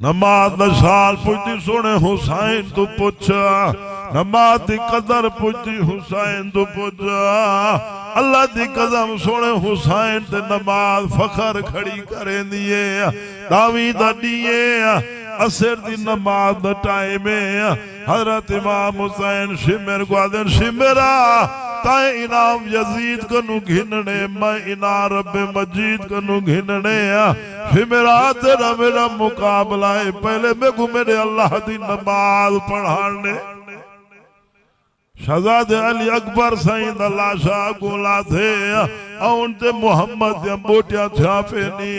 نماز دا شان پوچھتی سونے حسین تو پوچھا نماز دی قدر پوچھتی حسین تو پوچھا اللہ دی قدم سونے حسین تے نماز فخر کھڑی کریں دیئے داوی دا دیئے اثر دی نماز دا ٹائم ہے حضرت امام حسین شمر کو آدھن شمرہ تائیں انام یزید کنو گھننے میں انام رب مجید کنو گھننے شمرہ تیرا میرا مقابلہ ہے پہلے میں کو میرے اللہ دی نماز پڑھانے شہزاد علی اکبر سائند اللہ شاہ گولا تھے اون تے محمد دے موٹیا تھا پینی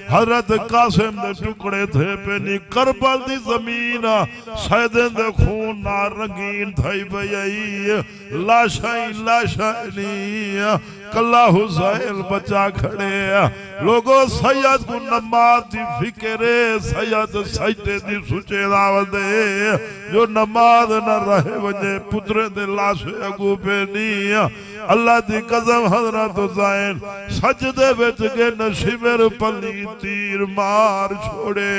حضرت قاسم دے ٹکڑے تھے پینی کربل دی زمین سیدن دے خون نار رنگین تھائی بیائی لاشائی کلہ حسین بچا کھڑے لوگوں سید کو نماز دی فکرے سید سجدے دی سچے دعوت دے جو نماز نہ رہے وجہ پترے دے لاشے اگو پینی اللہ دی قسم حضرت حسین سجدے بیچ کے نشمر پلی تیر مار چھوڑے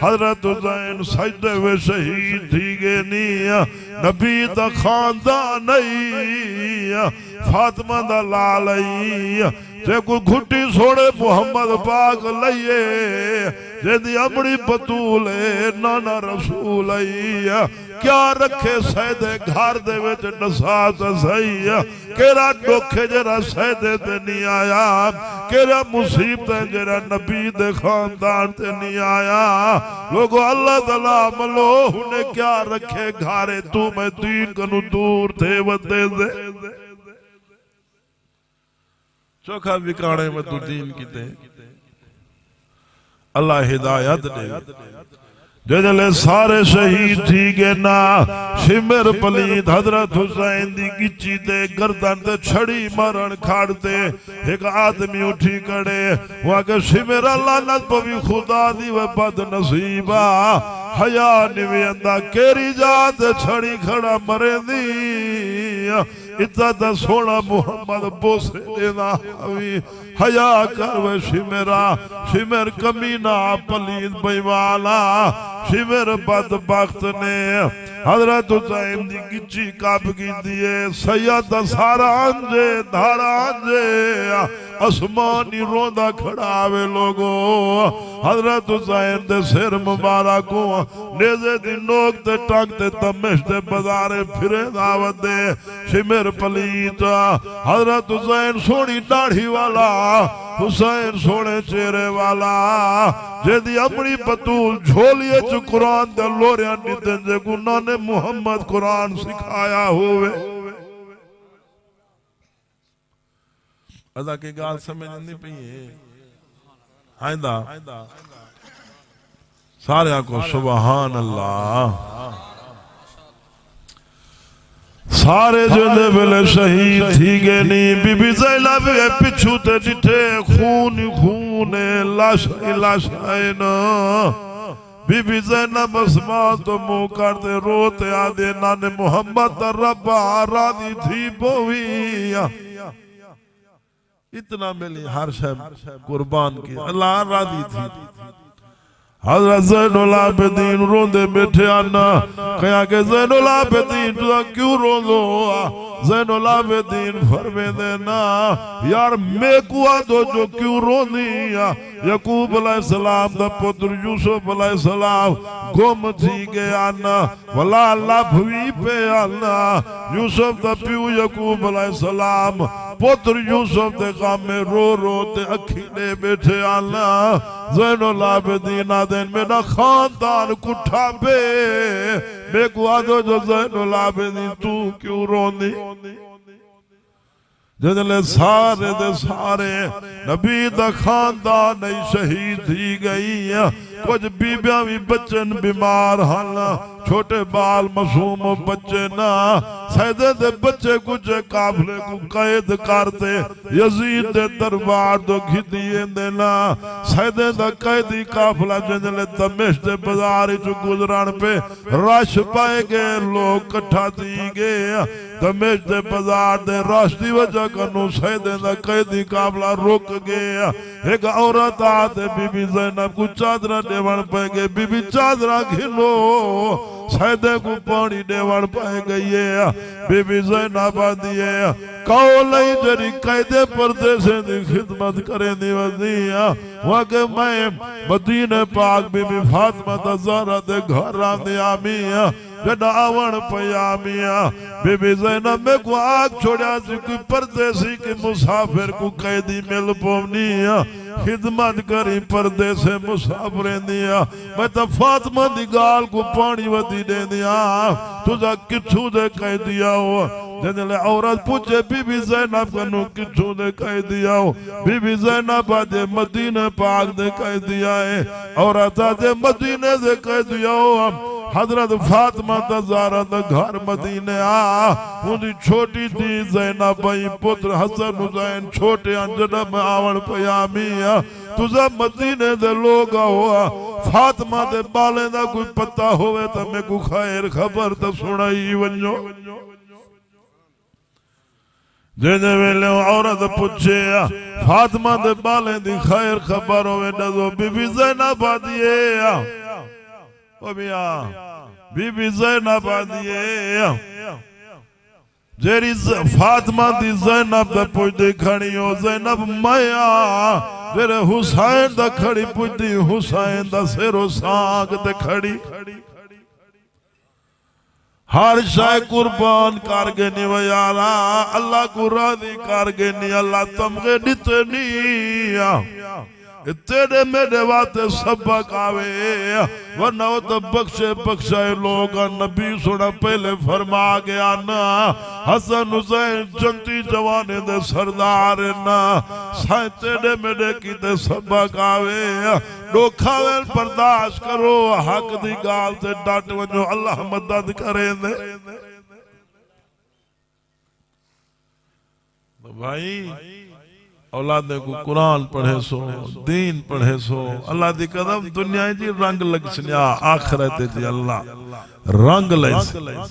حضرت حسین سجدے میں شہید تھی گے نہیں نبی دا خاندان نہیں فاطمہ دا لالی جے کو گھٹی سوڑے محمد پاک لئیے جے دی امڑی بطولے نانا رسول آئی کیا رکھے سیدے گھار دے ویچ نسات سائی کیرا ڈوکھے جرا سیدے تے نہیں آیا کیرا مصیبتیں جرا نبی دے خاندان تے نہیں آیا لوگو اللہ تعالیٰ ملوہ نے کیا رکھے گھارے تو میں دین کنو دور تھے ودے دے چوکھا بکانے میں تو دین کی دے اللہ ہدایت دے جلے سارے شہید تھی گے نا شمر پلید حضرت حسین دی گچی دے گردن دے چھڑی مرن کھاڑ دے ایک آدمی اٹھی کڑے وہاں کہ شمر اللہ نظبوی خدا دی و بد نصیبہ حیاء نوی اندہ کیری جات چھڑی کھڑا مرے دی اتنا سونا محمد بوسے دینا ہوئی حیاء کروے شمر کمینہ پلید بیوالا شمر بدبخت نے حضرت حسین دی گچی کاب کی دیئے سید سارا آنجے دھارا آنجے اسمانی روندہ کھڑاوے لوگو حضرت حسین دے سر مبارکوں نیزے دی نوک تے ٹانک تے تمش تے بزارے پھرے دعوت دے شمر پلیتا حضرت حسین سونی ڈاڑھی والا حسین سونے چہرے والا جیدی اپنی بطول جھولیے چو قرآن دے لوریاں نیتن جے گناہ نے محمد قرآن سکھایا ہوئے ازا کی گال سمجھ نہیں پہیے آئندہ سارے آنکھوں سبحان اللہ سارے جلے بلے شہید تھی گے نہیں بی بی زینب پچھو تے ڈٹھے خون لاشائے نا بی بی زینب اسمان تو مو کرتے روتے آدھے نانے محمد ربا راضی تھی بوئی اتنا ملی ہر شب قربان کی اللہ راضی تھی حضرت زین العابدین روندے بیٹھے آنا کہا کہ زین العابدین تو کیوں روندو زین العابدین فرمے دینا یار میں کو آدھو جو کیوں روندی یعقوب علیہ السلام دا پتر یوسف علیہ السلام گم تھی گے آنا ولا اللہ بھوی پہ آنا یوسف دا پیو یعقوب علیہ السلام پتر یوسف دے غم میں رو تے اکھینے بیٹھے آنا زین العابدین آدھن میرا خاندان کٹھا بے میں کو آدھو جو زین العابدین تو کیوں روندی جدلے سارے دے سارے نبی دا خاندان نہیں شہید تھی گئی کچھ بیبیاں بھی بچن بیمار حالا چھوٹے بال معصوم بچے نا سیدے دے بچے کچھ قافلے کو قید کرتے یزید دے دربار دو گھدیے دینا سیدے دے قیدی قافلہ جنجلے دمشق دے بزاری چو گزران پہ رش پائے گئے لوگ کٹھا دی گئے دمیش دے بازار دے رش دی وجہ کنو سیدیں دا قیدی قابلہ رک گیا ایک عورت آتے بی بی زینب کو چادرہ دیوان پہ گئے بی بی چادرہ گھنو سیدیں کو پانی دیوان پہ گئی ہے بی بی زینب آدھی ہے کولئی جری قیدے پردے سے دی خدمت کریں دی وزنیا وہاں میں مدینہ پاک بی بی فاطمہ تزارہ دے گھر آنے آمیا جڑا آوان پیامیا بی بی زینب میں کو آگ چھوڑیا سی کوئی پردیسی کی مسافر کو قیدی مل پونیا خدمت کری پردیسے مسافریں دیا میں تا فاطمہ دی گال کو پانی ودی دے دیا تجھا کچھو دے قیدیا ہوا جنہلے عورت پوچھے بی بی زینب کنو کچھو دے قیدیا ہو بی بی زینب آدھے مدینہ پاک دے قیدیا ہے عورت آدھے مدینہ دے قیدیا ہو حضرت فاطمہ تزارہ دا گھر مدینہ انہی چھوٹی تھی زینب بھائی پتر حسن حسین چھوٹے انجڑ میں آون پیامی تجھا مدینہ دے لوگا ہوا فاطمہ دے بالیں دا کوئی پتہ ہوئے تا میں کو خیر خبر تا سنائی ونجو جینے ویلے عورت پوچھے فاطمہ دے بالیں دی خیر خبر ہوئے نظر بی بی زینب آدھیے او بیا بی بی زینب آدھیے جیری فاطمہ دی زینب دا پوچھ دی کھڑی ہو زینب مایا جیرے حسین دا کھڑی پوچھ دی حسین دا سر و سانگ دے کھڑی ہر شاہ قربان کارگنی ویارا اللہ کو راضی کارگنی اللہ تمغے ڈتنی تیرے میرے واتے سبق آوے ورنہ وہ تو بخشے بخشائے لوگا نبی سنا پہلے فرما گیا نا حسن حسین جنتی جوانے دے سردار نا سائیں تیرے میرے کی دے سبق آوے ڈوکھاویل برداشت کرو حق دی گال سے ڈاٹ ونجو اللہ مدد کریں دے بھائی اولادیں کو قرآن پڑھے سو دین پڑھے سو اللہ دی قدم دنیا جی رنگ لگ سنیا آخرت جی اللہ رنگ لگ سنیا